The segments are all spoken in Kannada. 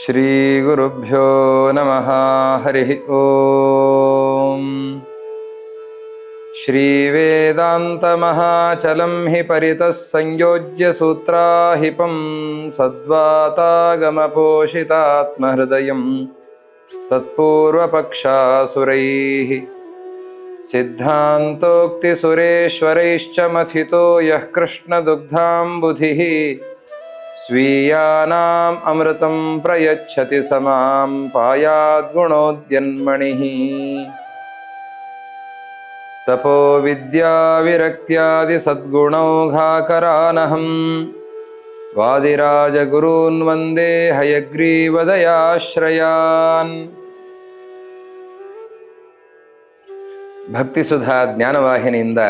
ಶ್ರೀ ಗುರುಭ್ಯೋ ನಮಃ. ಹರಿ ಓಂ. ಶ್ರೀ ವೇದಾಂತ ಮಹಾಚಲಂ ಹಿ ಪರಿತಃ ಸಂಯೋಜ್ಯ ಸೂತ್ರಾಹಿಪಂ ಸದ್ವಾತಾಗಮ ಪೋಷಿತಾತ್ಮಹೃದಯಂ ತತ್ಪೂರ್ವಪಕ್ಷಾಸುರೈಃ ಸಿದ್ಧಾಂತೋಕ್ತಿ ಸುರೇಶ್ವರೈಶ್ಚ ಮಥಿತೋ ಯಃ ಕೃಷ್ಣದುಗ್ಧಾಂಬುಧಿಃ ಸ್ವೀಯಾನಾಂ ಅಮೃತಂ ಪ್ರಯಚ್ಛತಿ ಸಮಾಂ ಪಾಯಾದ್ಗುಣೋದ್ಯನ್ಮಣಿಃ. ತಪೋ ವಿದ್ಯಾ ವಿರಕ್ತ್ಯಾದಿ ಸದ್ಗುಣೌಘಾಕರಾನಹಂ ವಾದಿರಾಜಗುರೂನ್ ವಂದೇ ಹಯಗ್ರೀವದಯಾಶ್ರಯಾನ್. ಭಕ್ತಿಸುಧಾ ಜ್ಞಾನವಾಹಿನಿಯಿಂದ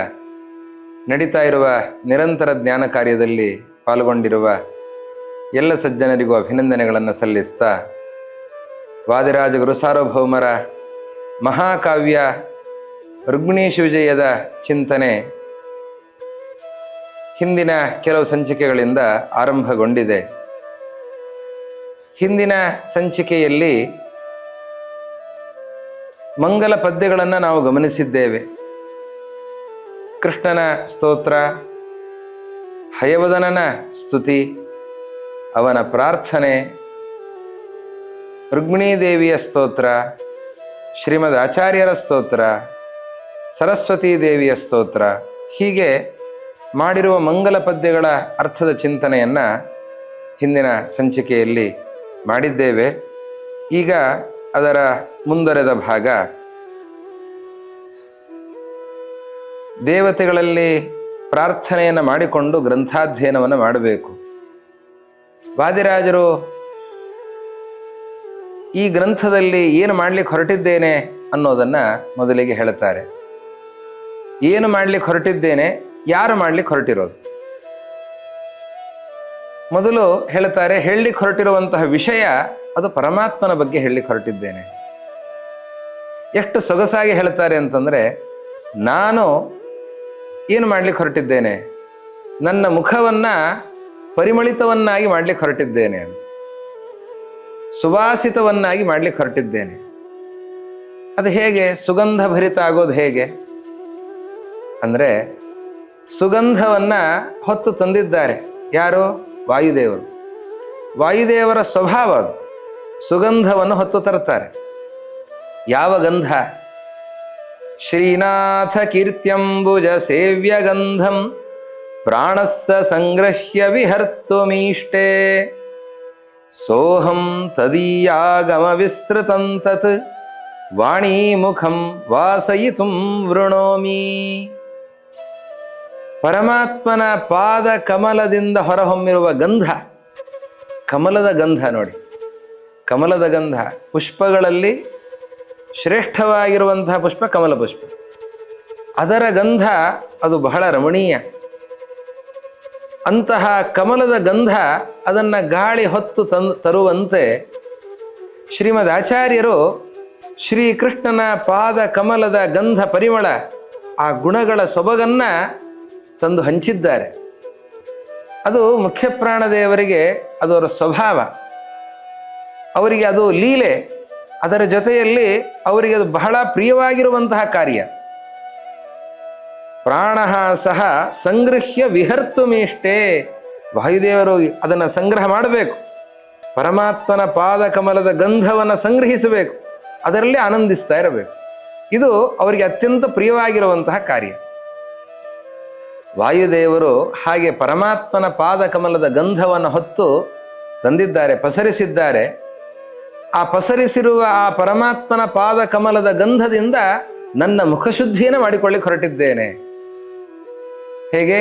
ನಡೀತಾ ಇರುವ ನಿರಂತರ ಜ್ಞಾನ ಕಾರ್ಯದಲ್ಲಿ ಪಾಲ್ಗೊಂಡಿರುವ ಎಲ್ಲ ಸಜ್ಜನರಿಗೂ ಅಭಿನಂದನೆಗಳನ್ನು ಸಲ್ಲಿಸ್ತಾ, ವಾದಿರಾಜ ಗುರು ಸಾರ್ವಭೌಮರ ಮಹಾಕಾವ್ಯ ರುಕ್ಮಿಣೀಶ ವಿಜಯದ ಚಿಂತನೆ ಹಿಂದಿನ ಕೆಲವು ಸಂಚಿಕೆಗಳಿಂದ ಆರಂಭಗೊಂಡಿದೆ. ಹಿಂದಿನ ಸಂಚಿಕೆಯಲ್ಲಿ ಮಂಗಲ ಪದ್ಯಗಳನ್ನು ನಾವು ಗಮನಿಸಿದ್ದೇವೆ. ಕೃಷ್ಣನ ಸ್ತೋತ್ರ, ಹಯವದನನ ಸ್ತುತಿ, ಅವನ ಪ್ರಾರ್ಥನೆ, ರುಕ್ಮಿಣೀ ದೇವಿಯ ಸ್ತೋತ್ರ, ಶ್ರೀಮದ್ ಆಚಾರ್ಯರ ಸ್ತೋತ್ರ, ಸರಸ್ವತೀ ದೇವಿಯ ಸ್ತೋತ್ರ, ಹೀಗೆ ಮಾಡಿರುವ ಮಂಗಲ ಪದ್ಯಗಳ ಅರ್ಥದ ಚಿಂತನೆಯನ್ನು ಹಿಂದಿನ ಸಂಚಿಕೆಯಲ್ಲಿ ಮಾಡಿದ್ದೇವೆ. ಈಗ ಅದರ ಮುಂದುವರೆದ ಭಾಗ, ದೇವತೆಗಳಲ್ಲಿ ಪ್ರಾರ್ಥನೆಯನ್ನು ಮಾಡಿಕೊಂಡು ಗ್ರಂಥಾಧ್ಯಯನವನ್ನು ಮಾಡಬೇಕು. ವಾದಿರಾಜರು ಈ ಗ್ರಂಥದಲ್ಲಿ ಏನು ಮಾಡಲಿಕ್ಕೆ ಹೊರಟಿದ್ದೇನೆ ಅನ್ನೋದನ್ನು ಮೊದಲಿಗೆ ಹೇಳ್ತಾರೆ. ಏನು ಮಾಡಲಿಕ್ಕೆ ಹೊರಟಿದ್ದೇನೆ, ಯಾರು ಮಾಡಲಿಕ್ಕೆ ಹೊರಟಿರೋದು ಮೊದಲು ಹೇಳ್ತಾರೆ. ಹೇಳಲಿಕ್ಕೆ ಹೊರಟಿರುವಂತಹ ವಿಷಯ ಅದು ಪರಮಾತ್ಮನ ಬಗ್ಗೆ ಹೇಳಲಿಕ್ಕೆ ಹೊರಟಿದ್ದೇನೆ. ಎಷ್ಟು ಸೊಗಸಾಗಿ ಹೇಳ್ತಾರೆ ಅಂತಂದರೆ, ನಾನು ಏನು ಮಾಡಲಿಕ್ಕೆ ಹೊರಟಿದ್ದೇನೆ, ನನ್ನ ಮುಖವನ್ನು ಪರಿಮಳಿತವನ್ನಾಗಿ ಮಾಡಲಿಕ್ಕೆ ಹೊರಟಿದ್ದೇನೆ ಅಂತ, ಸುವಾಸಿತವನ್ನಾಗಿ ಮಾಡಲಿಕ್ಕೆ ಹೊರಟಿದ್ದೇನೆ. ಅದು ಹೇಗೆ ಸುಗಂಧ ಭರಿತ ಆಗೋದು ಹೇಗೆ ಅಂದರೆ, ಸುಗಂಧವನ್ನು ಹೊತ್ತು ತಂದಿದ್ದಾರೆ ಯಾರು? ವಾಯುದೇವರು. ವಾಯುದೇವರ ಸ್ವಭಾವ ಅದು, ಸುಗಂಧವನ್ನು ಹೊತ್ತು ತರ್ತಾರೆ. ಯಾವ ಗಂಧ? ಶ್ರೀನಾಥ ಕೀರ್ತ್ಯಂಬುಜ ಸೇವ್ಯ ಗಂಧಂ ಪ್ರಾಣಸ್ಸ ಸಂಗ್ರಹ್ಯ ವಿಹರ್ತುಮೀಷ್ಟೇ ಸೋಹಂ ತದೀಯಾಗಮ ವಿಸ್ತೃತಂ ತತ್ ವಾಣೀ ಮುಖಂ ವಾಸಯಿತುಂ ವೃಣೋಮಿ. ಪರಮಾತ್ಮನ ಪಾದ ಕಮಲದಿಂದ ಹೊರಹೊಮ್ಮಿರುವ ಗಂಧ, ಕಮಲದ ಗಂಧ ನೋಡಿ. ಕಮಲದ ಗಂಧ, ಪುಷ್ಪಗಳಲ್ಲಿ ಶ್ರೇಷ್ಠವಾಗಿರುವಂತಹ ಪುಷ್ಪ ಕಮಲ ಪುಷ್ಪ. ಅದರ ಗಂಧ ಅದು ಬಹಳ ರಮಣೀಯ. ಅಂತಹ ಕಮಲದ ಗಂಧ ಅದನ್ನು ಗಾಳಿ ಹೊತ್ತು ತರುವಂತೆ ಶ್ರೀಮದ್ ಆಚಾರ್ಯರು ಶ್ರೀಕೃಷ್ಣನ ಪಾದ ಕಮಲದ ಗಂಧ ಪರಿಮಳ, ಆ ಗುಣಗಳ ಸೊಬಗನ್ನು ತಂದು ಹಂಚಿದ್ದಾರೆ. ಅದು ಮುಖ್ಯ ಪ್ರಾಣದೇವರಿಗೆ ಅದರ ಸ್ವಭಾವ, ಅವರಿಗೆ ಅದು ಲೀಲೆ. ಅದರ ಜೊತೆಯಲ್ಲಿ ಅವರಿಗೆ ಅದು ಬಹಳ ಪ್ರಿಯವಾಗಿರುವಂತಹ ಕಾರ್ಯ. ಪ್ರಾಣ ಸಹ ಸಂಗೃಹ್ಯ ವಿಹರ್ತುಮೀಷ್ಟೇ. ವಾಯುದೇವರು ಅದನ್ನು ಸಂಗ್ರಹ ಮಾಡಬೇಕು, ಪರಮಾತ್ಮನ ಪಾದ ಕಮಲದ ಗಂಧವನ್ನು ಸಂಗ್ರಹಿಸಬೇಕು, ಅದರಲ್ಲಿ ಆನಂದಿಸ್ತಾ ಇರಬೇಕು. ಇದು ಅವರಿಗೆ ಅತ್ಯಂತ ಪ್ರಿಯವಾಗಿರುವಂತಹ ಕಾರ್ಯ. ವಾಯುದೇವರು ಹಾಗೆ ಪರಮಾತ್ಮನ ಪಾದ ಕಮಲದ ಗಂಧವನ್ನು ಹೊತ್ತು ತಂದಿದ್ದಾರೆ, ಪಸರಿಸಿದ್ದಾರೆ. ಆ ಪಸರಿಸಿರುವ ಆ ಪರಮಾತ್ಮನ ಪಾದ ಕಮಲದ ಗಂಧದಿಂದ ನನ್ನ ಮುಖಶುದ್ಧಿಯನ್ನು ಮಾಡಿಕೊಳ್ಳಿಕ್ಕೆ ಹೊರಟಿದ್ದೇನೆ. ಹೇಗೆ?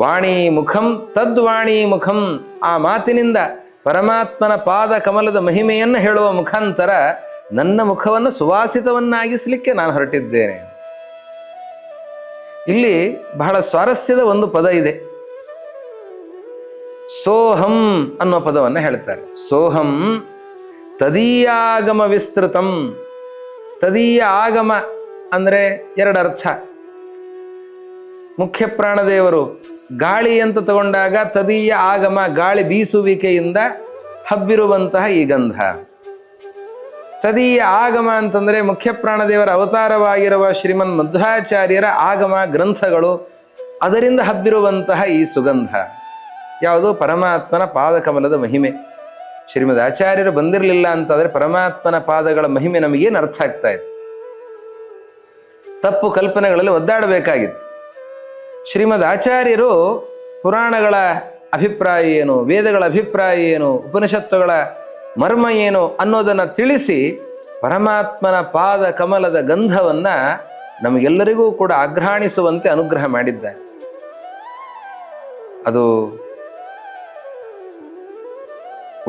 ವಾಣಿ ಮುಖಂ ತದ್ವಾಣಿ ಮುಖಂ. ಆ ಮಾತಿನಿಂದ ಪರಮಾತ್ಮನ ಪಾದ ಕಮಲದ ಮಹಿಮೆಯನ್ನು ಹೇಳುವ ಮುಖಾಂತರ ನನ್ನ ಮುಖವನ್ನು ಸುವಾಸಿತವನ್ನಾಗಿಸಲಿಕ್ಕೆ ನಾನು ಹೊರಟಿದ್ದೇನೆ. ಇಲ್ಲಿ ಬಹಳ ಸ್ವಾರಸ್ಯದ ಒಂದು ಪದ ಇದೆ. ಸೋಹಂ ಅನ್ನೋ ಪದವನ್ನು ಹೇಳ್ತಾರೆ. ಸೋಹಂ ತದೀಯಾಗಮ ವಿಸ್ತೃತಂ. ತದೀಯ ಆಗಮ ಅಂದರೆ ಎರಡರ್ಥ. ಮುಖ್ಯ ಪ್ರಾಣದೇವರು ಗಾಳಿ ಅಂತ ತಗೊಂಡಾಗ ತದೀಯ ಆಗಮ, ಗಾಳಿ ಬೀಸುವಿಕೆಯಿಂದ ಹಬ್ಬಿರುವಂತಹ ಈ ಗಂಧ. ತದೀಯ ಆಗಮ ಅಂತಂದರೆ ಮುಖ್ಯ ಪ್ರಾಣದೇವರ ಅವತಾರವಾಗಿರುವ ಶ್ರೀಮನ್ ಮಧ್ವಾಚಾರ್ಯರ ಆಗಮ ಗ್ರಂಥಗಳು, ಅದರಿಂದ ಹಬ್ಬಿರುವಂತಹ ಈ ಸುಗಂಧ ಯಾವುದು? ಪರಮಾತ್ಮನ ಪಾದಕಮಲದ ಮಹಿಮೆ. ಶ್ರೀಮದ್ ಆಚಾರ್ಯರು ಬಂದಿರಲಿಲ್ಲ ಅಂತಾದರೆ ಪರಮಾತ್ಮನ ಪಾದಗಳ ಮಹಿಮೆ ನಮಗೇನು ಅರ್ಥ ಆಗ್ತಾ ಇತ್ತು? ತಪ್ಪು ಕಲ್ಪನೆಗಳಲ್ಲಿ ಒದ್ದಾಡಬೇಕಾಗಿತ್ತು. ಶ್ರೀಮದ್ ಆಚಾರ್ಯರು ಪುರಾಣಗಳ ಅಭಿಪ್ರಾಯ ಏನು, ವೇದಗಳ ಅಭಿಪ್ರಾಯ ಏನು, ಉಪನಿಷತ್ತುಗಳ ಮರ್ಮ ಏನು ಅನ್ನೋದನ್ನು ತಿಳಿಸಿ ಪರಮಾತ್ಮನ ಪಾದ ಕಮಲದ ಗಂಧವನ್ನು ನಮಗೆಲ್ಲರಿಗೂ ಕೂಡ ಆಘ್ರಾಣಿಸುವಂತೆ ಅನುಗ್ರಹ ಮಾಡಿದ್ದಾರೆ. ಅದು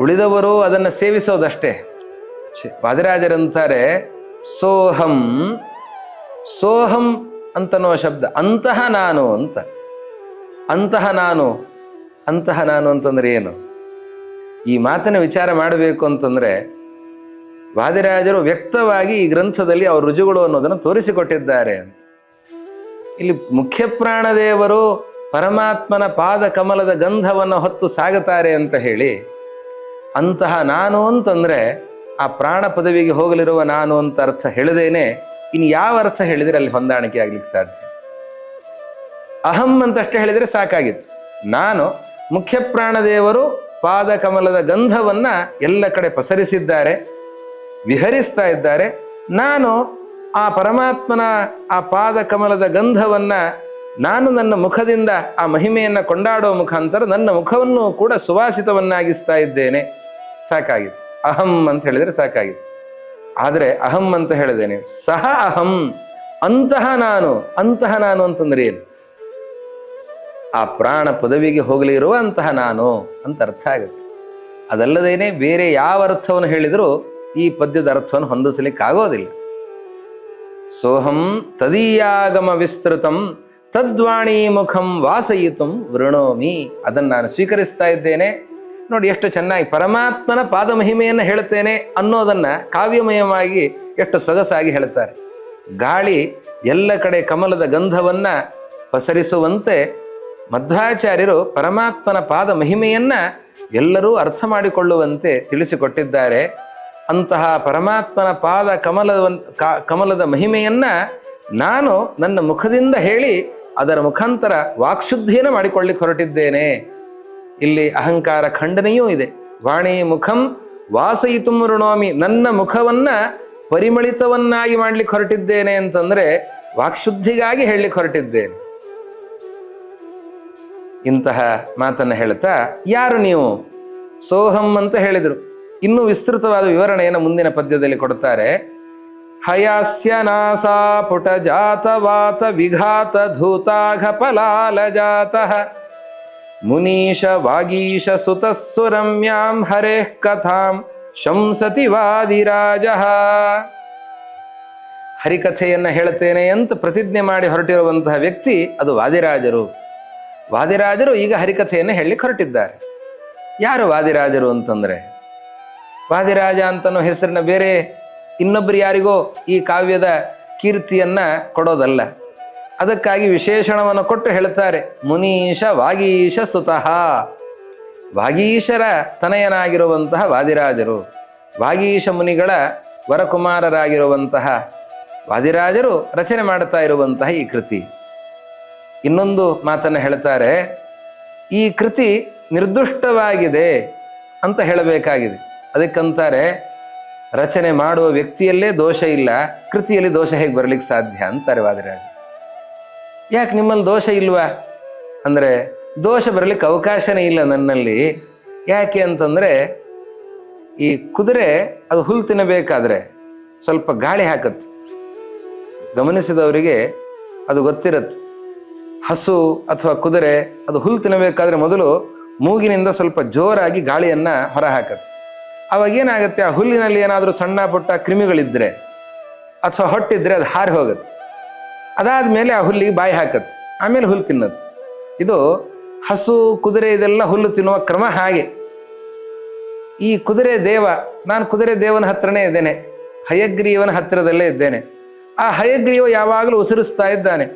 ಉಳಿದವರು ಅದನ್ನು ಸೇವಿಸೋದಷ್ಟೇ. ವಾದಿರಾಜರಂತಾರೆ ಸೋಹಂ, ಸೋಹಂ ಅಂತನ್ನುವ ಶಬ್ದ ಅಂತಹ ನಾನು ಅಂತ. ಅಂತಹ ನಾನು, ಅಂತಹ ನಾನು ಅಂತಂದ್ರೆ ಏನು? ಈ ಮಾತನ್ನು ವಿಚಾರ ಮಾಡಬೇಕು ಅಂತಂದ್ರೆ ವಾದಿರಾಜರು ವ್ಯಕ್ತವಾಗಿ ಈ ಗ್ರಂಥದಲ್ಲಿ ಅವರು ರುಜುಗಳು ಅನ್ನೋದನ್ನು ತೋರಿಸಿಕೊಟ್ಟಿದ್ದಾರೆ ಅಂತ. ಇಲ್ಲಿ ಮುಖ್ಯ ಪ್ರಾಣದೇವರು ಪರಮಾತ್ಮನ ಪಾದ ಕಮಲದ ಗಂಧವನ್ನು ಹೊತ್ತು ಸಾಗುತ್ತಾರೆ ಅಂತ ಹೇಳಿ ಅಂತಹ ನಾನು ಅಂತಂದ್ರೆ ಆ ಪ್ರಾಣ ಪದವಿಗೆ ಹೋಗಲಿರುವ ನಾನು ಅಂತ ಅರ್ಥ ಹೇಳಿದೇನೆ ಇನ್ನು ಯಾವ ಅರ್ಥ ಹೇಳಿದರೆ ಅಲ್ಲಿ ಹೊಂದಾಣಿಕೆ ಆಗ್ಲಿಕ್ಕೆ ಸಾಧ್ಯ? ಅಹಂ ಅಂತಷ್ಟೇ ಹೇಳಿದರೆ ಸಾಕಾಗಿತ್ತು. ನಾನು ಮುಖ್ಯ ಪ್ರಾಣದೇವರು ಪಾದ ಕಮಲದ ಗಂಧವನ್ನ ಎಲ್ಲ ಕಡೆ ಪಸರಿಸಿದ್ದಾರೆ, ವಿಹರಿಸ್ತಾ ಇದ್ದಾರೆ. ನಾನು ಆ ಪರಮಾತ್ಮನ ಆ ಪಾದ ಕಮಲದ ಗಂಧವನ್ನ ನಾನು ನನ್ನ ಮುಖದಿಂದ ಆ ಮಹಿಮೆಯನ್ನು ಕೊಂಡಾಡೋ ಮುಖಾಂತರ ನನ್ನ ಮುಖವನ್ನು ಕೂಡ ಸುವಾಸಿತವನ್ನಾಗಿಸ್ತಾ ಇದ್ದೇನೆ. ಸಾಕಾಗಿತ್ತು. ಅಹಂ ಅಂತ ಹೇಳಿದರೆ ಸಾಕಾಗಿತ್ತು. ಆದರೆ ಅಹಂ ಅಂತ ಹೇಳಿದ್ದೇನೆ, ಸಹ ಅಹಂ, ಅಂತಹ ನಾನು. ಅಂತಹ ನಾನು ಅಂತಂದ್ರೆ ಏನು? ಆ ಪ್ರಾಣ ಪದವಿಗೆ ಹೋಗಲಿರುವ ಅಂತಹ ನಾನು ಅಂತ ಅರ್ಥ ಆಗುತ್ತೆ. ಅದಲ್ಲದೇನೆ ಬೇರೆ ಯಾವ ಅರ್ಥವನ್ನು ಹೇಳಿದರೂ ಈ ಪದ್ಯದ ಅರ್ಥವನ್ನು ಹೊಂದಿಸಲಿಕ್ಕಾಗೋದಿಲ್ಲ. ಸೋಹಂ ತದೀಯಾಗಮ ವಿಸ್ತೃತಂ ತದ್ವಾಣಿ ಮುಖಂ ವಾಸಯಿತುಂ ವೃಣೋಮಿ. ಅದನ್ನು ನಾನು ಸ್ವೀಕರಿಸ್ತಾ ಇದ್ದೇನೆ. ನೋಡಿ ಎಷ್ಟು ಚೆನ್ನಾಗಿ ಪರಮಾತ್ಮನ ಪಾದ ಮಹಿಮೆಯನ್ನು ಹೇಳ್ತೇನೆ ಅನ್ನೋದನ್ನ ಕಾವ್ಯಮಯವಾಗಿ ಎಷ್ಟು ಸೊಗಸಾಗಿ ಹೇಳ್ತಾರೆ. ಗಾಳಿ ಎಲ್ಲ ಕಡೆ ಕಮಲದ ಗಂಧವನ್ನ ಪಸರಿಸುವಂತೆ ಮಧ್ವಾಚಾರ್ಯರು ಪರಮಾತ್ಮನ ಪಾದ ಮಹಿಮೆಯನ್ನ ಎಲ್ಲರೂ ಅರ್ಥ ಮಾಡಿಕೊಳ್ಳುವಂತೆ ತಿಳಿಸಿಕೊಟ್ಟಿದ್ದಾರೆ. ಅಂತಹ ಪರಮಾತ್ಮನ ಪಾದ ಕಮಲದ ಮಹಿಮೆಯನ್ನ ನಾನು ನನ್ನ ಮುಖದಿಂದ ಹೇಳಿ ಅದರ ಮುಖಾಂತರ ವಾಕ್ಶುದ್ಧಿಯನ್ನು ಮಾಡಿಕೊಳ್ಳಿಕ್ಕೆ ಹೊರಟಿದ್ದೇನೆ. ಇಲ್ಲಿ ಅಹಂಕಾರ ಖಂಡನೆಯೂ ಇದೆ. ವಾಣಿ ಮುಖಂ ವಾಸಯಿತುಂ ವೃಣೋಮಿ, ನನ್ನ ಮುಖವನ್ನ ಪರಿಮಳಿತವನ್ನಾಗಿ ಮಾಡ್ಲಿಕ್ಕೆ ಹೊರಟಿದ್ದೇನೆ ಅಂತಂದ್ರೆ ವಾಕ್ಶುದ್ಧಿಗಾಗಿ ಹೇಳಲಿಕ್ಕೆ ಹೊರಟಿದ್ದೇನೆ. ಇಂತಹ ಮಾತನ್ನು ಹೇಳ್ತಾ ಯಾರು ನೀವು? ಸೋಹಂ ಅಂತ ಹೇಳಿದರು. ಇನ್ನೂ ವಿಸ್ತೃತವಾದ ವಿವರಣೆಯನ್ನು ಮುಂದಿನ ಪದ್ಯದಲ್ಲಿ ಕೊಡ್ತಾರೆ. ಹಯಾಸ್ಯ ನಾಸಾ ಪುಟ ಜಾತವಾತ ವಿಘಾತ ಧೂತಾಘ ಪಲಾಲ ಜಾತಃ ಮುನೀಶ ವಾಗೀಶ ಸುತಸ್ಸುರಮ್ಯಾಂ ಹರೇಃ ಕಥಾಂ ಶಂಸತಿ ವಾದಿರಾಜ. ಹರಿಕಥೆಯನ್ನು ಹೇಳ್ತೇನೆ ಅಂತ ಪ್ರತಿಜ್ಞೆ ಮಾಡಿ ಹೊರಟಿರುವಂತಹ ವ್ಯಕ್ತಿ ಅದು ವಾದಿರಾಜರು. ವಾದಿರಾಜರು ಈಗ ಹರಿಕಥೆಯನ್ನು ಹೇಳಲಿಕ್ಕೆ ಹೊರಟಿದ್ದಾರೆ. ಯಾರು ವಾದಿರಾಜರು ಅಂತಂದ್ರೆ, ವಾದಿರಾಜ ಅಂತನೋ ಹೆಸರಿನ ಬೇರೆ ಇನ್ನೊಬ್ಬರು ಯಾರಿಗೋ ಈ ಕಾವ್ಯದ ಕೀರ್ತಿಯನ್ನ ಕೊಡೋದಲ್ಲ. ಅದಕ್ಕಾಗಿ ವಿಶೇಷಣವನ್ನು ಕೊಟ್ಟು ಹೇಳ್ತಾರೆ, ಮುನೀಶ ವಾಗೀಶ ಸುತಃ. ವಾಗೀಶರ ತನಯನಾಗಿರುವಂತಹ ವಾದಿರಾಜರು, ವಾಗೀಶ ಮುನಿಗಳ ವರಕುಮಾರರಾಗಿರುವಂತಹ ವಾದಿರಾಜರು ರಚನೆ ಮಾಡ್ತಾ ಇರುವಂತಹ ಈ ಕೃತಿ. ಇನ್ನೊಂದು ಮಾತನ್ನು ಹೇಳ್ತಾರೆ, ಈ ಕೃತಿ ನಿರ್ದುಷ್ಟವಾಗಿದೆ ಅಂತ ಹೇಳಬೇಕಾಗಿದೆ. ಅದಕ್ಕಂತಾರೆ ರಚನೆ ಮಾಡುವ ವ್ಯಕ್ತಿಯಲ್ಲೇ ದೋಷ ಇಲ್ಲ, ಕೃತಿಯಲ್ಲಿ ದೋಷ ಹೇಗೆ ಬರಲಿಕ್ಕೆ ಸಾಧ್ಯ ಅಂತಾರೆ ವಾದಿರಾಜ. ಯಾಕೆ ನಿಮ್ಮಲ್ಲಿ ದೋಷ ಇಲ್ವಾ ಅಂದರೆ, ದೋಷ ಬರಲಿಕ್ಕೆ ಅವಕಾಶನೇ ಇಲ್ಲ ನನ್ನಲ್ಲಿ. ಯಾಕೆ ಅಂತಂದರೆ, ಈ ಕುದುರೆ ಅದು ಹುಲ್ಲು ತಿನ್ನಬೇಕಾದ್ರೆ ಸ್ವಲ್ಪ ಗಾಳಿ ಹಾಕತ್ತೆ. ಗಮನಿಸಿದವರಿಗೆ ಅದು ಗೊತ್ತಿರತ್ತೆ. ಹಸು ಅಥವಾ ಕುದುರೆ ಅದು ಹುಲ್ಲು ತಿನ್ನಬೇಕಾದ್ರೆ ಮೊದಲು ಮೂಗಿನಿಂದ ಸ್ವಲ್ಪ ಜೋರಾಗಿ ಗಾಳಿಯನ್ನು ಹೊರ ಹಾಕತ್ತೆ. ಅವಾಗ ಏನಾಗುತ್ತೆ, ಆ ಹುಲ್ಲಿನಲ್ಲಿ ಏನಾದರೂ ಸಣ್ಣ ಪುಟ್ಟ ಕ್ರಿಮಿಗಳಿದ್ದರೆ ಅಥವಾ ಹೊಟ್ಟಿದ್ರೆ ಅದು ಹಾರಿ ಹೋಗುತ್ತೆ. ಅದಾದಮೇಲೆ ಆ ಹುಲ್ಲಿಗೆ ಬಾಯಿ ಹಾಕತ್ತೆ, ಆಮೇಲೆ ಹುಲ್ಲು ತಿನ್ನತ್ತೆ. ಇದು ಹಸು ಕುದುರೆ ಇದೆಲ್ಲ ಹುಲ್ಲು ತಿನ್ನುವ ಕ್ರಮ ಹಾಗೆ. ಈ ಕುದುರೆ ದೇವ, ನಾನು ಕುದುರೆ ದೇವನ ಹತ್ರನೇ ಇದ್ದೇನೆ, ಹಯಗ್ರೀವನ ಹತ್ತಿರದಲ್ಲೇ ಇದ್ದೇನೆ. ಆ ಹಯಗ್ರೀವ ಯಾವಾಗಲೂ ಉಸಿರಿಸ್ತಾ ಇದ್ದಾನೆ.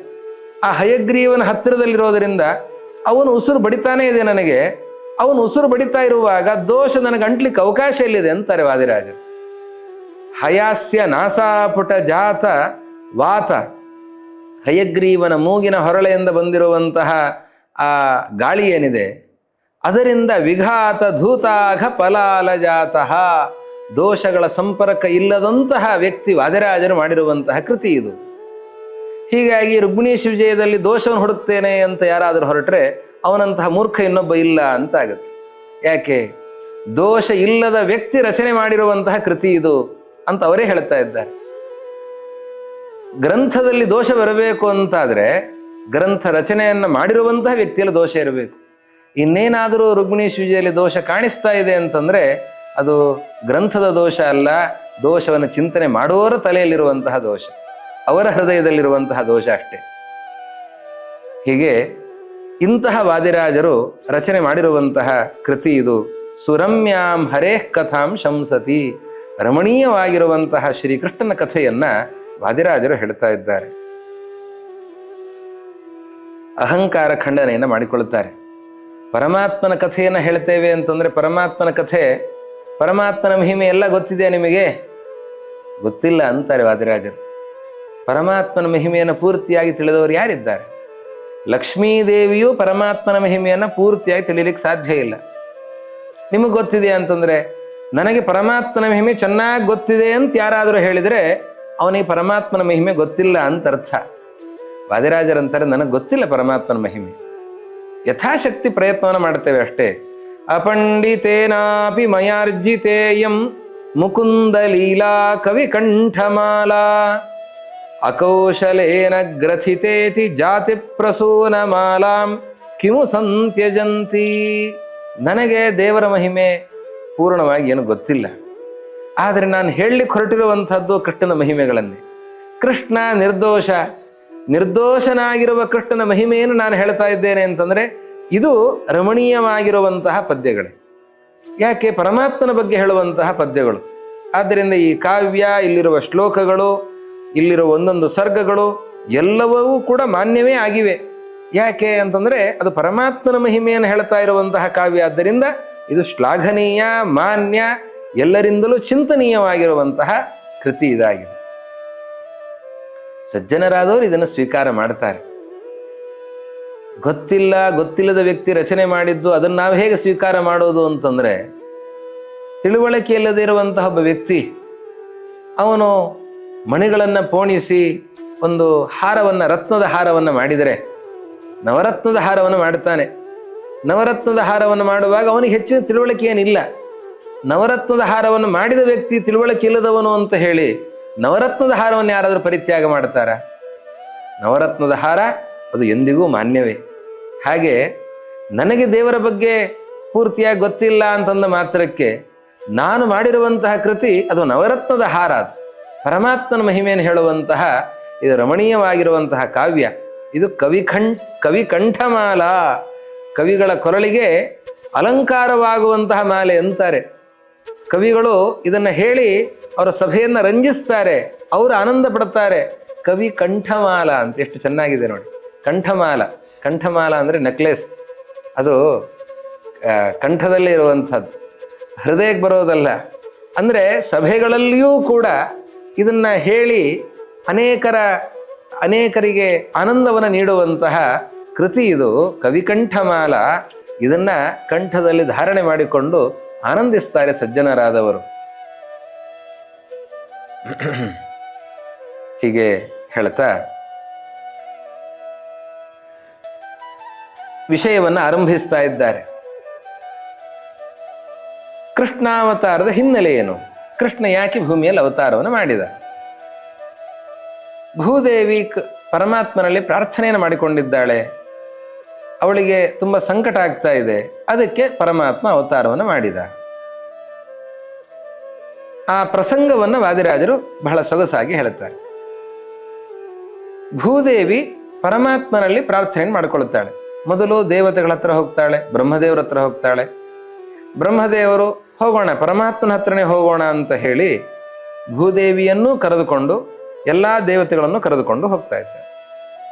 ಆ ಹಯಗ್ರೀವನ ಹತ್ತಿರದಲ್ಲಿರೋದರಿಂದ ಅವನು ಉಸಿರು ಬಡಿತಾನೇ ಇದೆ ನನಗೆ. ಅವನು ಉಸಿರು ಬಡಿತಾ ಇರುವಾಗ ದೋಷ ನನಗೆ ಅಂಟ್ಲಿಕ್ಕೆ ಅವಕಾಶ ಎಲ್ಲಿದೆ ಅಂತಾರೆ ವಾದಿರಾಜರು. ಹಯಾಸ್ಯ ನಾಸಾಪುಟ ಜಾತ ವಾತ, ಹಯಗ್ರೀವನ ಮೂಗಿನ ಹೊರಳೆಯಿಂದ ಬಂದಿರುವಂತಹ ಆ ಗಾಳಿ ಏನಿದೆ ಅದರಿಂದ ವಿಘಾತ ಧೂತಾಘ ಫಲಾಲಜಾತಃ, ದೋಷಗಳ ಸಂಪರ್ಕ ಇಲ್ಲದಂತಹ ವ್ಯಕ್ತಿ ವಾದಿರಾಜರು ಮಾಡಿರುವಂತಹ ಕೃತಿ ಇದು. ಹೀಗಾಗಿ ರುಕ್ಮಿಣೀಶ ವಿಜಯದಲ್ಲಿ ದೋಷವನ್ನು ಹುಡುಕ್ತೇನೆ ಅಂತ ಯಾರಾದರೂ ಹೊರಟ್ರೆ ಅವನಂತಹ ಮೂರ್ಖ ಇನ್ನೊಬ್ಬ ಇಲ್ಲ ಅಂತ ಆಗತ್ತೆ. ಯಾಕೆ? ದೋಷ ಇಲ್ಲದ ವ್ಯಕ್ತಿ ರಚನೆ ಮಾಡಿರುವಂತಹ ಕೃತಿ ಇದು ಅಂತ ಅವರೇ ಹೇಳ್ತಾ ಇದ್ದಾರೆ. ಗ್ರಂಥದಲ್ಲಿ ದೋಷ ಬರಬೇಕು ಅಂತಾದರೆ ಗ್ರಂಥ ರಚನೆಯನ್ನು ಮಾಡಿರುವಂತಹ ವ್ಯಕ್ತಿಯಲ್ಲಿ ದೋಷ ಇರಬೇಕು. ಇನ್ನೇನಾದರೂ ರುಕ್ಮಿಣೀಶ ವಿಜಯದಲ್ಲಿ ದೋಷ ಕಾಣಿಸ್ತಾ ಇದೆ ಅಂತಂದರೆ ಅದು ಗ್ರಂಥದ ದೋಷ ಅಲ್ಲ, ದೋಷವನ್ನು ಚಿಂತನೆ ಮಾಡುವವರ ತಲೆಯಲ್ಲಿರುವಂತಹ ದೋಷ, ಅವರ ಹೃದಯದಲ್ಲಿರುವಂತಹ ದೋಷ ಅಷ್ಟೇ. ಹೀಗೆ ಇಂತಹ ವಾದಿರಾಜರು ರಚನೆ ಮಾಡಿರುವಂತಹ ಕೃತಿ ಇದು. ಸುರಮ್ಯಾಂ ಹರೇಃ ಕಥಾಂ ಶಂಸತಿ, ರಮಣೀಯವಾಗಿರುವಂತಹ ಶ್ರೀಕೃಷ್ಣನ ಕಥೆಯನ್ನ ವಾದಿರಾಜರು ಹೇಳ್ತಾ ಇದ್ದಾರೆ. ಅಹಂಕಾರ ಖಂಡನೆಯನ್ನು ಮಾಡಿಕೊಳ್ಳುತ್ತಾರೆ. ಪರಮಾತ್ಮನ ಕಥೆಯನ್ನು ಹೇಳ್ತೇವೆ ಅಂತಂದ್ರೆ ಪರಮಾತ್ಮನ ಕಥೆ, ಪರಮಾತ್ಮನ ಮಹಿಮೆ ಎಲ್ಲ ಗೊತ್ತಿದೆ ನಿಮಗೆ? ಗೊತ್ತಿಲ್ಲ ಅಂತಾರೆ ವಾದಿರಾಜರು. ಪರಮಾತ್ಮನ ಮಹಿಮೆಯನ್ನು ಪೂರ್ತಿಯಾಗಿ ತಿಳಿದವರು ಯಾರಿದ್ದಾರೆ? ಲಕ್ಷ್ಮೀದೇವಿಯು ಪರಮಾತ್ಮನ ಮಹಿಮೆಯನ್ನು ಪೂರ್ತಿಯಾಗಿ ತಿಳಿಲಿಕ್ಕೆ ಸಾಧ್ಯ ಇಲ್ಲ. ನಿಮಗೆ ಗೊತ್ತಿದೆ ಅಂತಂದ್ರೆ, ನನಗೆ ಪರಮಾತ್ಮನ ಮಹಿಮೆ ಚೆನ್ನಾಗಿ ಗೊತ್ತಿದೆ ಅಂತ ಯಾರಾದರೂ ಹೇಳಿದರೆ ಅವನಿಗೆ ಪರಮಾತ್ಮನ ಮಹಿಮೆ ಗೊತ್ತಿಲ್ಲ ಅಂತ ಅರ್ಥ. ವಾದಿರಾಜರಂತಾರೆ, ನನಗೆ ಗೊತ್ತಿಲ್ಲ ಪರಮಾತ್ಮನ ಮಹಿಮೆ, ಯಥಾಶಕ್ತಿ ಪ್ರಯತ್ನವನ್ನು ಮಾಡ್ತೇವೆ ಅಷ್ಟೇ. ಅಪಂಡಿತೇನಾಪಿ ಮಯಾರ್ಜಿತೇಯಂ ಮುಕುಂದ ಲೀಲಾ ಕವಿ ಕಂಠಮಾಲಾ ಅಕೌಶಲೇನ ಗ್ರಥಿತೇತಿ ಜಾತಿ ಪ್ರಸೂನ ಮಾಲಾಂ ಕಿಮು ಸಂತ್ಯಜಂತಿ. ನನಗೆ ದೇವರ ಮಹಿಮೆ ಪೂರ್ಣವಾಗಿ ಏನು ಗೊತ್ತಿಲ್ಲ, ಆದರೆ ನಾನು ಹೇಳಲಿಕ್ಕೆ ಹೊರಟಿರುವಂಥದ್ದು ಕೃಷ್ಣನ ಮಹಿಮೆಗಳನ್ನೇ. ಕೃಷ್ಣ ನಿರ್ದೋಷ, ನಿರ್ದೋಷನಾಗಿರುವ ಕೃಷ್ಣನ ಮಹಿಮೆಯನ್ನು ನಾನು ಹೇಳ್ತಾ ಇದ್ದೇನೆ ಅಂತಂದರೆ ಇದು ರಮಣೀಯವಾಗಿರುವಂತಹ ಪದ್ಯಗಳೇ. ಯಾಕೆ? ಪರಮಾತ್ಮನ ಬಗ್ಗೆ ಹೇಳುವಂತಹ ಪದ್ಯಗಳು. ಆದ್ದರಿಂದ ಈ ಕಾವ್ಯ, ಇಲ್ಲಿರುವ ಶ್ಲೋಕಗಳು, ಇಲ್ಲಿರುವ ಒಂದೊಂದು ಸರ್ಗಗಳು ಎಲ್ಲವೂ ಕೂಡ ಮಾನ್ಯವೇ ಆಗಿವೆ. ಯಾಕೆ ಅಂತಂದರೆ ಅದು ಪರಮಾತ್ಮನ ಮಹಿಮೆಯನ್ನು ಹೇಳ್ತಾ ಇರುವಂತಹ ಕಾವ್ಯ. ಆದ್ದರಿಂದ ಇದು ಶ್ಲಾಘನೀಯ, ಮಾನ್ಯ, ಎಲ್ಲರಿಂದಲೂ ಚಿಂತನೀಯವಾಗಿರುವಂತಹ ಕೃತಿ ಇದಾಗಿದೆ. ಸಜ್ಜನರಾದವರು ಇದನ್ನು ಸ್ವೀಕಾರ ಮಾಡ್ತಾರೆ. ಗೊತ್ತಿಲ್ಲದ ವ್ಯಕ್ತಿ ರಚನೆ ಮಾಡಿದ್ದು ಅದನ್ನು ನಾವು ಹೇಗೆ ಸ್ವೀಕಾರ ಮಾಡೋದು ಅಂತಂದರೆ, ತಿಳುವಳಿಕೆ ಇಲ್ಲದೆ ಇರುವಂತಹ ಒಬ್ಬ ವ್ಯಕ್ತಿ ಅವನು ಮಣಿಗಳನ್ನು ಪೋಣಿಸಿ ಒಂದು ಹಾರವನ್ನು, ರತ್ನದ ಹಾರವನ್ನು ಮಾಡಿದರೆ, ನವರತ್ನದ ಹಾರವನ್ನು ಮಾಡುತ್ತಾನೆ. ನವರತ್ನದ ಹಾರವನ್ನು ಮಾಡುವಾಗ ಅವನಿಗೆ ಹೆಚ್ಚಿನ ತಿಳುವಳಿಕೆ ಏನಿಲ್ಲ. ನವರತ್ನದ ಹಾರವನ್ನು ಮಾಡಿದ ವ್ಯಕ್ತಿ ತಿಳುವಳಿಕೆ ಇಲ್ಲದವನು ಅಂತ ಹೇಳಿ ನವರತ್ನದ ಹಾರವನ್ನು ಯಾರಾದರೂ ಪರಿತ್ಯಾಗ ಮಾಡ್ತಾರ? ನವರತ್ನದ ಹಾರ ಅದು ಎಂದಿಗೂ ಮಾನ್ಯವೇ. ಹಾಗೆ ನನಗೆ ದೇವರ ಬಗ್ಗೆ ಪೂರ್ತಿಯಾಗಿ ಗೊತ್ತಿಲ್ಲ ಅಂತಂದ ಮಾತ್ರಕ್ಕೆ ನಾನು ಮಾಡಿರುವಂತಹ ಕೃತಿ ಅದು ನವರತ್ನದ ಹಾರ, ಪರಮಾತ್ಮನ ಮಹಿಮೆಯನ್ನು ಹೇಳುವಂತಹ ಇದು ರಮಣೀಯವಾಗಿರುವಂತಹ ಕಾವ್ಯ. ಇದು ಕವಿ ಕಂಠಮಾಲಾ, ಕವಿಗಳ ಕೊರಳಿಗೆ ಅಲಂಕಾರವಾಗುವಂತಹ ಮಾಲೆ ಅಂತಾರೆ. ಕವಿಗಳು ಇದನ್ನು ಹೇಳಿ ಅವರ ಸಭೆಯನ್ನು ರಂಜಿಸ್ತಾರೆ, ಅವರು ಆನಂದ ಪಡ್ತಾರೆ. ಕವಿ ಕಂಠಮಾಲ ಅಂತ ಎಷ್ಟು ಚೆನ್ನಾಗಿದೆ ನೋಡಿ. ಕಂಠಮಾಲ, ಕಂಠಮಾಲ ಅಂದರೆ ನೆಕ್ಲೆಸ್, ಅದು ಕಂಠದಲ್ಲಿ ಇರುವಂಥದ್ದು, ಹೃದಯಕ್ಕೆ ಬರೋದಲ್ಲ. ಅಂದರೆ ಸಭೆಗಳಲ್ಲಿಯೂ ಕೂಡ ಇದನ್ನು ಹೇಳಿ ಅನೇಕರಿಗೆ ಆನಂದವನ್ನು ನೀಡುವಂತಹ ಕೃತಿ ಇದು ಕವಿಕಂಠಮಾಲ. ಇದನ್ನು ಕಂಠದಲ್ಲಿ ಧಾರಣೆ ಮಾಡಿಕೊಂಡು ಆನಂದಿಸ್ತಾರೆ ಸಜ್ಜನರಾದವರು. ಹೀಗೆ ಹೇಳ್ತಾ ವಿಷಯವನ್ನು ಆರಂಭಿಸ್ತಾ ಇದ್ದಾರೆ. ಕೃಷ್ಣಾವತಾರದ ಹಿನ್ನೆಲೆ ಏನು? ಕೃಷ್ಣ ಯಾಕೆ ಭೂಮಿಯಲ್ಲಿ ಅವತಾರವನ್ನು ಮಾಡಿದ? ಭೂದೇವಿ ಪರಮಾತ್ಮನಲ್ಲಿ ಪ್ರಾರ್ಥನೆಯನ್ನು ಮಾಡಿಕೊಂಡಿದ್ದಾಳೆ, ಅವಳಿಗೆ ತುಂಬ ಸಂಕಟ ಆಗ್ತಾ ಇದೆ, ಅದಕ್ಕೆ ಪರಮಾತ್ಮ ಅವತಾರವನ್ನು ಮಾಡಿದ. ಆ ಪ್ರಸಂಗವನ್ನು ವಾದಿರಾಜರು ಬಹಳ ಸೊಗಸಾಗಿ ಹೇಳುತ್ತಾರೆ. ಭೂದೇವಿ ಪರಮಾತ್ಮನಲ್ಲಿ ಪ್ರಾರ್ಥನೆ ಮಾಡಿಕೊಳ್ಳುತ್ತಾಳೆ. ಮೊದಲು ದೇವತೆಗಳ ಹತ್ರ ಹೋಗ್ತಾಳೆ, ಬ್ರಹ್ಮದೇವರ ಹತ್ರ ಹೋಗ್ತಾಳೆ. ಬ್ರಹ್ಮದೇವರು ಹೋಗೋಣ, ಪರಮಾತ್ಮನ ಹತ್ರನೇ ಹೋಗೋಣ ಅಂತ ಹೇಳಿ ಭೂದೇವಿಯನ್ನು ಕರೆದುಕೊಂಡು ಎಲ್ಲ ದೇವತೆಗಳನ್ನು ಕರೆದುಕೊಂಡು ಹೋಗ್ತಾ ಇದ್ದಾರೆ.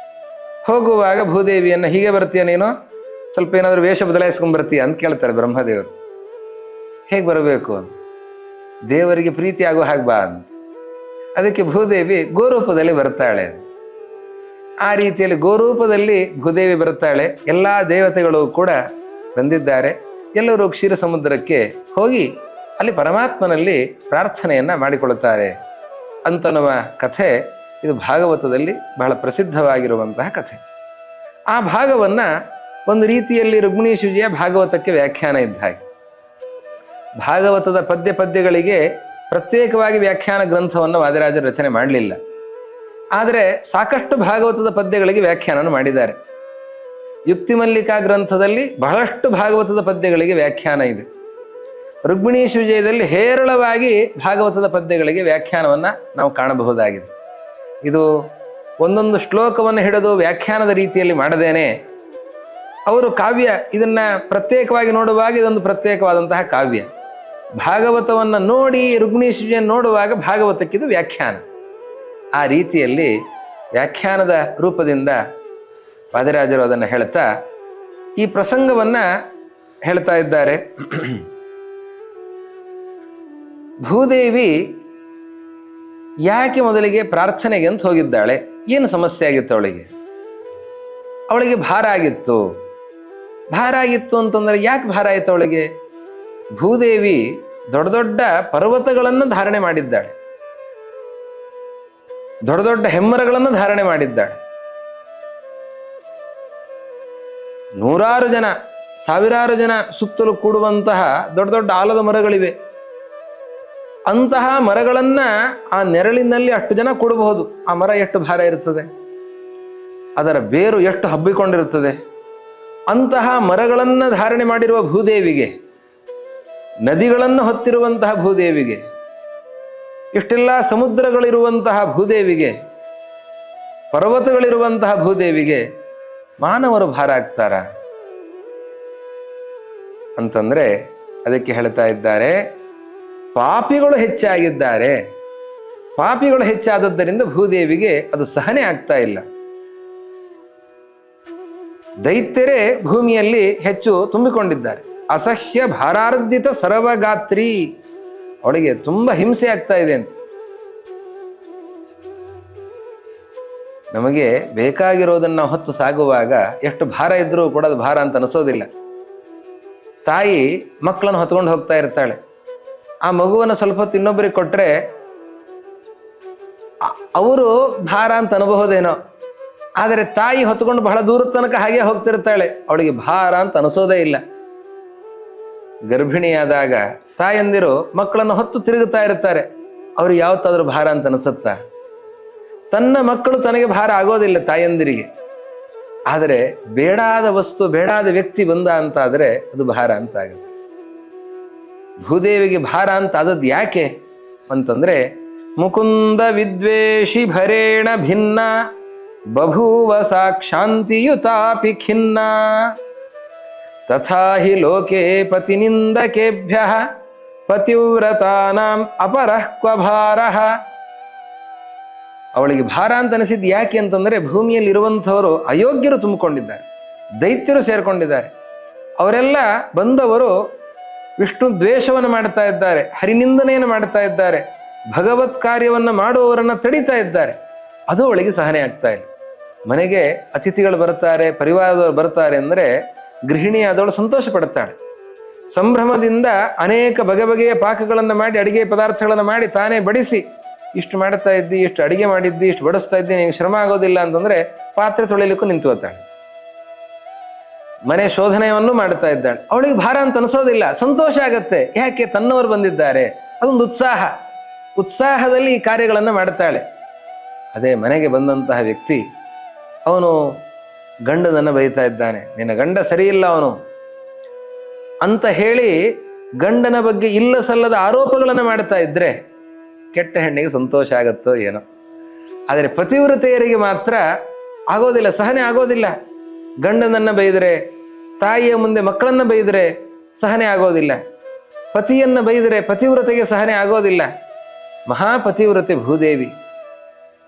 ಹೋಗುವಾಗ ಭೂದೇವಿಯನ್ನು, ಹೀಗೆ ಬರ್ತೀಯ ನೀನು, ಸ್ವಲ್ಪ ಏನಾದರೂ ವೇಷ ಬದಲಾಯಿಸ್ಕೊಂಡ್ಬರ್ತೀಯ ಅಂತ ಕೇಳ್ತಾರೆ ಬ್ರಹ್ಮದೇವರು. ಹೇಗೆ ಬರಬೇಕು? ದೇವರಿಗೆ ಪ್ರೀತಿ ಆಗೋ ಹಾಗೆ ಬಾ ಅಂತ. ಅದಕ್ಕೆ ಭೂದೇವಿ ಗೋರೂಪದಲ್ಲಿ ಬರ್ತಾಳೆ. ಆ ರೀತಿಯಲ್ಲಿ ಗೋರೂಪದಲ್ಲಿ ಭೂದೇವಿ ಬರ್ತಾಳೆ. ಎಲ್ಲ ದೇವತೆಗಳು ಕೂಡ ಬಂದಿದ್ದಾರೆ. ಎಲ್ಲರೂ ಕ್ಷೀರ ಸಮುದ್ರಕ್ಕೆ ಹೋಗಿ ಅಲ್ಲಿ ಪರಮಾತ್ಮನಲ್ಲಿ ಪ್ರಾರ್ಥನೆಯನ್ನ ಮಾಡಿಕೊಳ್ಳುತ್ತಾರೆ ಅಂತನ್ನುವ ಕಥೆ ಇದು ಭಾಗವತದಲ್ಲಿ ಬಹಳ ಪ್ರಸಿದ್ಧವಾಗಿರುವಂತಹ ಕಥೆ. ಆ ಭಾಗವನ್ನ ಒಂದು ರೀತಿಯಲ್ಲಿ ರುಕ್ಮಿಣೀ ಶಿವಜಿಯ ಭಾಗವತಕ್ಕೆ ವ್ಯಾಖ್ಯಾನ ಇದ್ದ ಹಾಗೆ. ಭಾಗವತದ ಪದ್ಯಗಳಿಗೆ ಪ್ರತ್ಯೇಕವಾಗಿ ವ್ಯಾಖ್ಯಾನ ಗ್ರಂಥವನ್ನು ವಾದಿರಾಜರು ರಚನೆ ಮಾಡಲಿಲ್ಲ. ಆದರೆ ಸಾಕಷ್ಟು ಭಾಗವತದ ಪದ್ಯಗಳಿಗೆ ವ್ಯಾಖ್ಯಾನ ಮಾಡಿದ್ದಾರೆ. ಯುಕ್ತಿಮಲ್ಲಿಕಾ ಗ್ರಂಥದಲ್ಲಿ ಬಹಳಷ್ಟು ಭಾಗವತದ ಪದ್ಯಗಳಿಗೆ ವ್ಯಾಖ್ಯಾನ ಇದೆ. ರುಕ್ಮಿಣೀ ವಿಜಯದಲ್ಲಿ ಹೇರಳವಾಗಿ ಭಾಗವತದ ಪದ್ಯಗಳಿಗೆ ವ್ಯಾಖ್ಯಾನವನ್ನು ನಾವು ಕಾಣಬಹುದಾಗಿದೆ. ಇದು ಒಂದೊಂದು ಶ್ಲೋಕವನ್ನು ಹಿಡಿದು ವ್ಯಾಖ್ಯಾನದ ರೀತಿಯಲ್ಲಿ ಮಾಡದೇನೆ ಅವರು ಕಾವ್ಯ ಇದನ್ನು ಪ್ರತ್ಯೇಕವಾಗಿ ನೋಡುವಾಗ ಇದೊಂದು ಪ್ರತ್ಯೇಕವಾದಂತಹ ಕಾವ್ಯ. ಭಾಗವತವನ್ನು ನೋಡಿ ರುಕ್ಮಿಣೀ ವಿಜಯನ್ ನೋಡುವಾಗ ಭಾಗವತಕ್ಕಿದು ವ್ಯಾಖ್ಯಾನ. ಆ ರೀತಿಯಲ್ಲಿ ವ್ಯಾಖ್ಯಾನದ ರೂಪದಿಂದ ವಾದಿರಾಜರು ಅದನ್ನು ಹೇಳ್ತಾ ಈ ಪ್ರಸಂಗವನ್ನು ಹೇಳ್ತಾ ಇದ್ದಾರೆ. ಭೂದೇವಿ ಯಾಕೆ ಮೊದಲಿಗೆ ಪ್ರಾರ್ಥನೆಗೆ ಅಂತ ಹೋಗಿದ್ದಾಳೆ? ಏನು ಸಮಸ್ಯೆ ಆಗಿತ್ತು ಅವಳಿಗೆ? ಅವಳಿಗೆ ಭಾರ ಆಗಿತ್ತು. ಭಾರ ಆಗಿತ್ತು ಅಂತಂದರೆ ಯಾಕೆ ಭಾರ ಆಯಿತು ಅವಳಿಗೆ? ಭೂದೇವಿ ದೊಡ್ಡ ದೊಡ್ಡ ಪರ್ವತಗಳನ್ನು ಧಾರಣೆ ಮಾಡಿದ್ದಾಳೆ, ದೊಡ್ಡ ದೊಡ್ಡ ಹೆಮ್ಮರಗಳನ್ನು ಧಾರಣೆ ಮಾಡಿದ್ದಾಳೆ. ನೂರಾರು ಜನ, ಸಾವಿರಾರು ಜನ ಸುತ್ತಲೂ ಕೂಡುವಂತಹ ದೊಡ್ಡ ದೊಡ್ಡ ಆಲದ ಮರಗಳಿವೆ. ಅಂತಹ ಮರಗಳನ್ನ ಆ ನೆರಳಿನಲ್ಲಿ ಅಷ್ಟು ಜನ ಕೂಡಬಹುದು. ಆ ಮರ ಎಷ್ಟು ಭಾರ ಇರುತ್ತದೆ, ಅದರ ಬೇರು ಎಷ್ಟು ಹಬ್ಬಿಕೊಂಡಿರುತ್ತದೆ. ಅಂತಹ ಮರಗಳನ್ನು ಧಾರಣೆ ಮಾಡಿರುವ ಭೂದೇವಿಗೆ, ನದಿಗಳನ್ನು ಹೊತ್ತಿರುವಂತಹ ಭೂದೇವಿಗೆ, ಇಷ್ಟೆಲ್ಲ ಸಮುದ್ರಗಳಿರುವಂತಹ ಭೂದೇವಿಗೆ, ಪರ್ವತಗಳಿರುವಂತಹ ಭೂದೇವಿಗೆ ಮಾನವರು ಭಾರ ಆಗ್ತಾರ ಅಂತಂದ್ರೆ ಅದಕ್ಕೆ ಹೇಳ್ತಾ ಇದ್ದಾರೆ, ಪಾಪಿಗಳು ಹೆಚ್ಚಾಗಿದ್ದಾರೆ. ಪಾಪಿಗಳು ಹೆಚ್ಚಾದದ್ದರಿಂದ ಭೂದೇವಿಗೆ ಅದು ಸಹನೆ ಆಗ್ತಾ ಇಲ್ಲ. ದೈತ್ಯರೇ ಭೂಮಿಯಲ್ಲಿ ಹೆಚ್ಚು ತುಂಬಿಕೊಂಡಿದ್ದಾರೆ. ಅಸಹ್ಯ ಭಾರಾರ್ಜಿತ ಸರ್ವಗಾತ್ರಿ, ಅವಳಿಗೆ ತುಂಬಾ ಹಿಂಸೆ ಆಗ್ತಾ ಇದೆ ಅಂತ. ನಮಗೆ ಬೇಕಾಗಿರೋದನ್ನ ಹೊತ್ತು ಸಾಗುವಾಗ ಎಷ್ಟು ಭಾರ ಇದ್ರೂ ಕೂಡ ಅದು ಭಾರ ಅಂತ ಅನಿಸೋದಿಲ್ಲ. ತಾಯಿ ಮಕ್ಕಳನ್ನು ಹೊತ್ಕೊಂಡು ಹೋಗ್ತಾ ಇರ್ತಾಳೆ. ಆ ಮಗುವನ್ನು ಸ್ವಲ್ಪ ಹೊತ್ತು ಇನ್ನೊಬ್ಬರಿಗೆ ಕೊಟ್ರೆ ಅವರು ಭಾರ ಅಂತ ಅನ್ಬಹುದೇನೋ, ಆದರೆ ತಾಯಿ ಹೊತ್ಕೊಂಡು ಬಹಳ ದೂರದ ತನಕ ಹಾಗೆ ಹೋಗ್ತಿರ್ತಾಳೆ, ಅವಳಿಗೆ ಭಾರ ಅಂತ ಅನಿಸೋದೇ ಇಲ್ಲ. ಗರ್ಭಿಣಿಯಾದಾಗ ತಾಯಂದಿರು ಮಕ್ಕಳನ್ನು ಹೊತ್ತು ತಿರುಗುತ್ತಾ ಇರ್ತಾರೆ, ಅವ್ರಿಗೆ ಯಾವತ್ತಾದ್ರೂ ಭಾರ ಅಂತ ಅನಿಸುತ್ತಾ? ತನ್ನ ಮಕ್ಕಳು ತನಗೆ ಭಾರ ಆಗೋದಿಲ್ಲ ತಾಯಂದಿರಿಗೆ. ಆದರೆ ಬೇಡಾದ ವಸ್ತು, ಬೇಡಾದ ವ್ಯಕ್ತಿ ಬಂದ ಅಂತಾದರೆ ಅದು ಭಾರ ಅಂತ ಆಗುತ್ತೆ. ಭೂದೇವಿಗೆ ಭಾರ ಅಂತ ಆದದ್ದು ಯಾಕೆ ಅಂತಂದ್ರೆ, ಮುಕುಂದ ವಿದ್ವೇಷಿ ಭರೇಣ ಭಿನ್ನ ಬಭೂವ ಸಾಕ್ಷಾಂತಿಯುತಾಪಿ ಖಿನ್ನ ತಥಾ ಹಿ ಲೋಕೆ ಪತಿನಿಂದಕೇಭ್ಯಃ ಪತಿವ್ರತಾನಾಂ ಅಪರಃ ಕ್ವ ಭಾರಃ. ಅವಳಿಗೆ ಭಾರ ಅಂತ ಅನಿಸಿದ್ದು ಯಾಕೆ ಅಂತಂದ್ರೆ, ಭೂಮಿಯಲ್ಲಿ ಇರುವಂಥವರು ಅಯೋಗ್ಯರು ತುಂಬಿಕೊಂಡಿದ್ದಾರೆ, ದೈತ್ಯರು ಸೇರ್ಕೊಂಡಿದ್ದಾರೆ. ಅವರೆಲ್ಲ ಬಂದವರು ವಿಷ್ಣು ದ್ವೇಷವನ್ನು ಮಾಡ್ತಾ ಇದ್ದಾರೆ, ಹರಿನಿಂದನೆಯನ್ನು ಮಾಡ್ತಾ ಇದ್ದಾರೆ, ಭಗವತ್ ಕಾರ್ಯವನ್ನು ಮಾಡುವವರನ್ನು ತಡೀತಾ ಇದ್ದಾರೆ. ಅದು ಅವಳಿಗೆ ಸಹನೆ ಆಗ್ತಾ ಇಲ್ಲ. ಮನೆಗೆ ಅತಿಥಿಗಳು ಬರ್ತಾರೆ, ಪರಿವಾರದವರು ಬರ್ತಾರೆ ಅಂದರೆ ಗೃಹಿಣಿಯಾದವಳು ಸಂತೋಷ ಪಡುತ್ತಾಳೆ. ಸಂಭ್ರಮದಿಂದ ಅನೇಕ ಬಗೆ ಬಗೆಯ ಪಾಕಗಳನ್ನು ಮಾಡಿ, ಅಡಿಗೆ ಪದಾರ್ಥಗಳನ್ನು ಮಾಡಿ ತಾನೇ ಬಡಿಸಿ, ಇಷ್ಟು ಮಾಡ್ತಾ ಇದ್ದಿ, ಇಷ್ಟು ಅಡಿಗೆ ಮಾಡಿದ್ದಿ, ಇಷ್ಟು ಬಡಿಸ್ತಾ ಇದ್ದಿ, ನಿಂಗೆ ಶ್ರಮ ಆಗೋದಿಲ್ಲ ಅಂತಂದ್ರೆ ಪಾತ್ರೆ ತೊಳಿಲಿಕ್ಕೂ ನಿಂತುಕೊತಾಳೆ. ಮನೆ ಶೋಧನೆಯನ್ನು ಮಾಡ್ತಾ ಇದ್ದಾಳೆ. ಅವಳಿಗೆ ಭಾರ ಅಂತ ಅನಿಸೋದಿಲ್ಲ, ಸಂತೋಷ ಆಗತ್ತೆ. ಯಾಕೆ? ತನ್ನವರು ಬಂದಿದ್ದಾರೆ, ಅದೊಂದು ಉತ್ಸಾಹ. ಉತ್ಸಾಹದಲ್ಲಿ ಈ ಕಾರ್ಯಗಳನ್ನು ಮಾಡ್ತಾಳೆ. ಅದೇ ಮನೆಗೆ ಬಂದಂತಹ ವ್ಯಕ್ತಿ, ಅವನು ಗಂಡನನ್ನು ಬೈತಾ ಇದ್ದಾನೆ, ನಿನ್ನ ಗಂಡ ಸರಿಯಿಲ್ಲ ಅವನು ಅಂತ ಹೇಳಿ ಗಂಡನ ಬಗ್ಗೆ ಇಲ್ಲ ಸಲ್ಲದ ಆರೋಪಗಳನ್ನು ಮಾಡ್ತಾ ಇದ್ರೆ ಕೆಟ್ಟ ಹೆಣ್ಣಿಗೆ ಸಂತೋಷ ಆಗತ್ತೋ ಏನೋ. ಆದರೆ ಪತಿವ್ರತೆಯರಿಗೆ ಮಾತ್ರ ಆಗೋದಿಲ್ಲ, ಸಹನೆ ಆಗೋದಿಲ್ಲ. ಗಂಡನನ್ನು ಬೈದರೆ, ತಾಯಿಯ ಮುಂದೆ ಮಕ್ಕಳನ್ನು ಬೈದರೆ ಸಹನೆ ಆಗೋದಿಲ್ಲ. ಪತಿಯನ್ನು ಬೈದರೆ ಪತಿವ್ರತೆಗೆ ಸಹನೆ ಆಗೋದಿಲ್ಲ. ಮಹಾಪತಿವ್ರತೆ ಭೂದೇವಿ,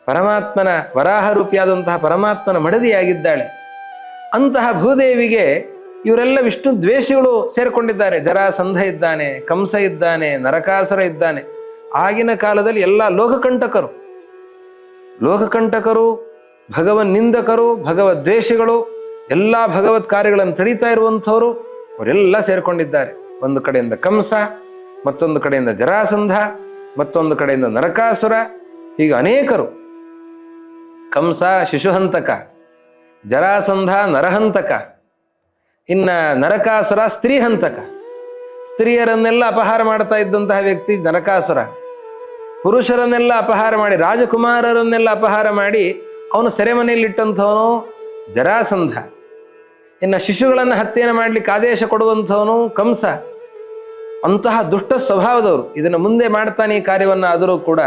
ಪರಮಾತ್ಮನ ವರಾಹ ರೂಪಿಯಾದಂತಹ ಪರಮಾತ್ಮನ ಮಡದಿಯಾಗಿದ್ದಾಳೆ. ಅಂತಹ ಭೂದೇವಿಗೆ ಇವರೆಲ್ಲ ವಿಷ್ಣು ದ್ವೇಷಿಗಳು ಸೇರಿಕೊಂಡಿದ್ದಾರೆ. ಜರಾಸಂಧ ಇದ್ದಾನೆ, ಕಂಸ ಇದ್ದಾನೆ, ನರಕಾಸುರ ಇದ್ದಾನೆ. ಆಗಿನ ಕಾಲದಲ್ಲಿ ಎಲ್ಲ ಲೋಕಕಂಟಕರು, ಭಗವನ್ ನಿಂದಕರು, ಭಗವದ್ ದ್ವೇಷಿಗಳು, ಎಲ್ಲ ಭಗವತ್ ಕಾರ್ಯಗಳನ್ನು ತಡೀತಾ ಇರುವಂಥವರು ಅವರೆಲ್ಲ ಸೇರಿಕೊಂಡಿದ್ದಾರೆ. ಒಂದು ಕಡೆಯಿಂದ ಕಂಸ, ಮತ್ತೊಂದು ಕಡೆಯಿಂದ ಜರಾಸಂಧ, ಮತ್ತೊಂದು ಕಡೆಯಿಂದ ನರಕಾಸುರ, ಹೀಗೆ ಅನೇಕರು. ಕಂಸ ಶಿಶುಹಂತಕ, ಜರಾಸಂಧ ನರಹಂತಕ, ಇನ್ನು ನರಕಾಸುರ ಸ್ತ್ರೀಹಂತಕ. ಸ್ತ್ರೀಯರನ್ನೆಲ್ಲ ಅಪಹಾರ ಮಾಡ್ತಾ ಇದ್ದಂತಹ ವ್ಯಕ್ತಿ ನರಕಾಸುರ. ಪುರುಷರನ್ನೆಲ್ಲ ಅಪಹಾರ ಮಾಡಿ, ರಾಜಕುಮಾರರನ್ನೆಲ್ಲ ಅಪಹಾರ ಮಾಡಿ ಅವನು ಸೆರೆಮನೆಯಲ್ಲಿಟ್ಟಂಥವನು ಜರಾಸಂಧ. ಇನ್ನು ಶಿಶುಗಳನ್ನು ಹತ್ಯೆಯನ್ನು ಮಾಡಲಿಕ್ಕೆ ಆದೇಶ ಕೊಡುವಂಥವನು ಕಂಸ. ಅಂತಹ ದುಷ್ಟ ಸ್ವಭಾವದವರು. ಇದನ್ನು ಮುಂದೆ ಮಾಡ್ತಾನೆ ಈ ಕಾರ್ಯವನ್ನು, ಆದರೂ ಕೂಡ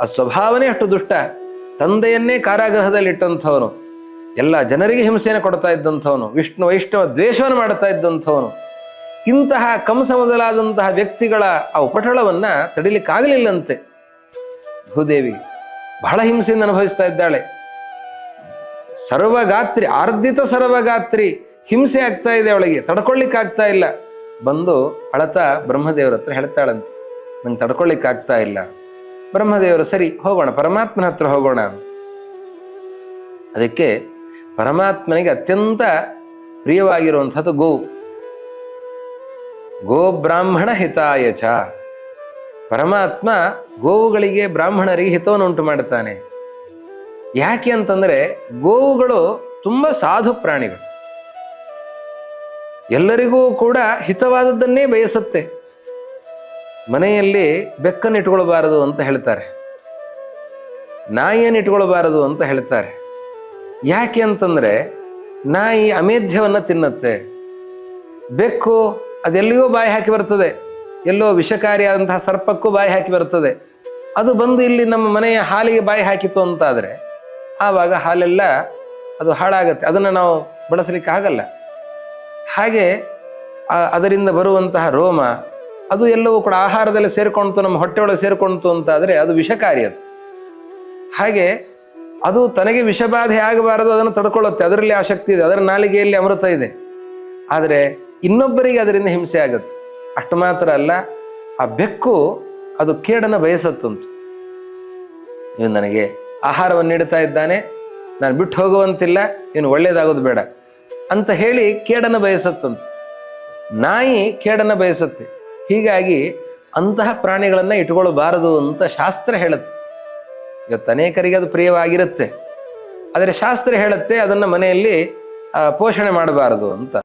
ಆ ಸ್ವಭಾವನೇ ಅಷ್ಟು ದುಷ್ಟ. ತಂದೆಯನ್ನೇ ಕಾರಾಗೃಹದಲ್ಲಿಟ್ಟಂಥವನು, ಎಲ್ಲ ಜನರಿಗೆ ಹಿಂಸೆಯನ್ನು ಕೊಡ್ತಾ ಇದ್ದಂಥವನು, ವಿಷ್ಣು ವೈಷ್ಣವ ದ್ವೇಷವನ್ನು ಮಾಡ್ತಾ ಇದ್ದಂಥವನು. ಇಂತಹ ಕಂಸ ಮೊದಲಾದಂತಹ ವ್ಯಕ್ತಿಗಳ ಆ ಉಪಟಳವನ್ನು ತಡಿಲಿಕ್ಕಾಗಲಿಲ್ಲಂತೆ ಭೂದೇವಿ. ಬಹಳ ಹಿಂಸೆಯಿಂದ ಅನುಭವಿಸ್ತಾ ಇದ್ದಾಳೆ. ಸರ್ವಗಾತ್ರಿ, ಆರ್ಧಿತ ಸರ್ವಗಾತ್ರಿ, ಹಿಂಸೆ ಆಗ್ತಾ ಇದೆ ಅವಳಿಗೆ, ತಡ್ಕೊಳ್ಳಿಕ್ಕಾಗ್ತಾ ಇಲ್ಲ. ಬಂದು ಅಳತಾ ಬ್ರಹ್ಮದೇವರ ಹತ್ರ ಹೇಳ್ತಾಳಂತೆ, ನಂಗೆ ತಡ್ಕೊಳ್ಳಿಕ್ಕಾಗ್ತಾ ಇಲ್ಲ. ಬ್ರಹ್ಮದೇವರು ಸರಿ ಹೋಗೋಣ, ಪರಮಾತ್ಮನ ಹತ್ರ ಹೋಗೋಣ ಅಂತ. ಅದಕ್ಕೆ ಪರಮಾತ್ಮನಿಗೆ ಅತ್ಯಂತ ಪ್ರಿಯವಾಗಿರುವಂಥದ್ದು ಗೋ ಬ್ರಾಹ್ಮಣ ಹಿತಾಯಚ. ಪರಮಾತ್ಮ ಗೋವುಗಳಿಗೆ, ಬ್ರಾಹ್ಮಣರಿಗೆ ಹಿತವನ್ನು ಉಂಟು ಮಾಡ್ತಾನೆ. ಯಾಕೆ ಅಂತಂದ್ರೆ ಗೋವುಗಳು ತುಂಬ ಸಾಧು ಪ್ರಾಣಿಗಳು, ಎಲ್ಲರಿಗೂ ಕೂಡ ಹಿತವಾದದ್ದನ್ನೇ ಬಯಸುತ್ತೆ. ಮನೆಯಲ್ಲಿ ಬೆಕ್ಕನ್ನು ಇಟ್ಕೊಳ್ಬಾರದು ಅಂತ ಹೇಳ್ತಾರೆ, ನಾಯಿಯನ್ನು ಇಟ್ಕೊಳ್ಬಾರದು ಅಂತ ಹೇಳ್ತಾರೆ. ಯಾಕೆ ಅಂತಂದ್ರೆ ನಾಯಿ ಅಮೇಧ್ಯವನ್ನು ತಿನ್ನುತ್ತೆ, ಬೆಕ್ಕು ಅದೆಲ್ಲಿಯೋ ಬಾಯಿ ಹಾಕಿ ಬರ್ತದೆ, ಎಲ್ಲೋ ವಿಷಕಾರಿಯಾದಂತಹ ಸರ್ಪಕ್ಕೂ ಬಾಯಿ ಹಾಕಿ ಬರ್ತದೆ. ಅದು ಬಂದು ಇಲ್ಲಿ ನಮ್ಮ ಮನೆಯ ಹಾಲಿಗೆ ಬಾಯಿ ಹಾಕಿತು ಅಂತಾದರೆ ಆವಾಗ ಹಾಲೆಲ್ಲ ಅದು ಹಾಳಾಗತ್ತೆ, ಅದನ್ನು ನಾವು ಬಳಸಲಿಕ್ಕೆ ಆಗಲ್ಲ. ಹಾಗೆ ಅದರಿಂದ ಬರುವಂತಹ ರೋಮ ಅದು ಎಲ್ಲವೂ ಕೂಡ ಆಹಾರದಲ್ಲಿ ಸೇರಿಕೊಳ್ತು, ನಮ್ಮ ಹೊಟ್ಟೆಯೊಳಗೆ ಸೇರಿಕೊಳ್ತು ಅಂತಾದರೆ ಅದು ವಿಷಕಾರಿ. ಅದು ಹಾಗೆ ಅದು ತನಗೆ ವಿಷಬಾಧೆ ಆಗಬಾರದು, ಅದನ್ನು ತಡ್ಕೊಳ್ಳುತ್ತೆ, ಅದರಲ್ಲಿ ಆ ಶಕ್ತಿ ಇದೆ, ಅದರ ನಾಲಿಗೆಯಲ್ಲಿ ಅಮೃತ ಇದೆ. ಆದರೆ ಇನ್ನೊಬ್ಬರಿಗೆ ಅದರಿಂದ ಹಿಂಸೆ ಆಗುತ್ತೆ. ಅಷ್ಟು ಮಾತ್ರ ಅಲ್ಲ, ಆ ಬೆಕ್ಕು ಅದು ಕೇಡನ್ನು ಬಯಸತ್ತಂತ. ಇವನು ನನಗೆ ಆಹಾರವನ್ನು ನೀಡುತ್ತಾ ಇದ್ದಾನೆ, ನಾನು ಬಿಟ್ಟು ಹೋಗುವಂತಿಲ್ಲ, ಇವನು ಒಳ್ಳೇದಾಗೋದು ಬೇಡ ಅಂತ ಹೇಳಿ ಕೇಡನ್ನು ಬಯಸತ್ತಂತ. ನಾಯಿ ಕೇಡನ್ನು ಬಯಸುತ್ತೆ. ಹೀಗಾಗಿ ಅಂತಹ ಪ್ರಾಣಿಗಳನ್ನು ಇಟ್ಕೊಳ್ಬಾರದು ಅಂತ ಶಾಸ್ತ್ರ ಹೇಳುತ್ತೆ. ಇವತ್ತು ಅನೇಕರಿಗೆ ಅದು ಪ್ರಿಯವಾಗಿರುತ್ತೆ, ಆದರೆ ಶಾಸ್ತ್ರ ಹೇಳುತ್ತೆ ಅದನ್ನು ಮನೆಯಲ್ಲಿ ಪೋಷಣೆ ಮಾಡಬಾರದು ಅಂತ.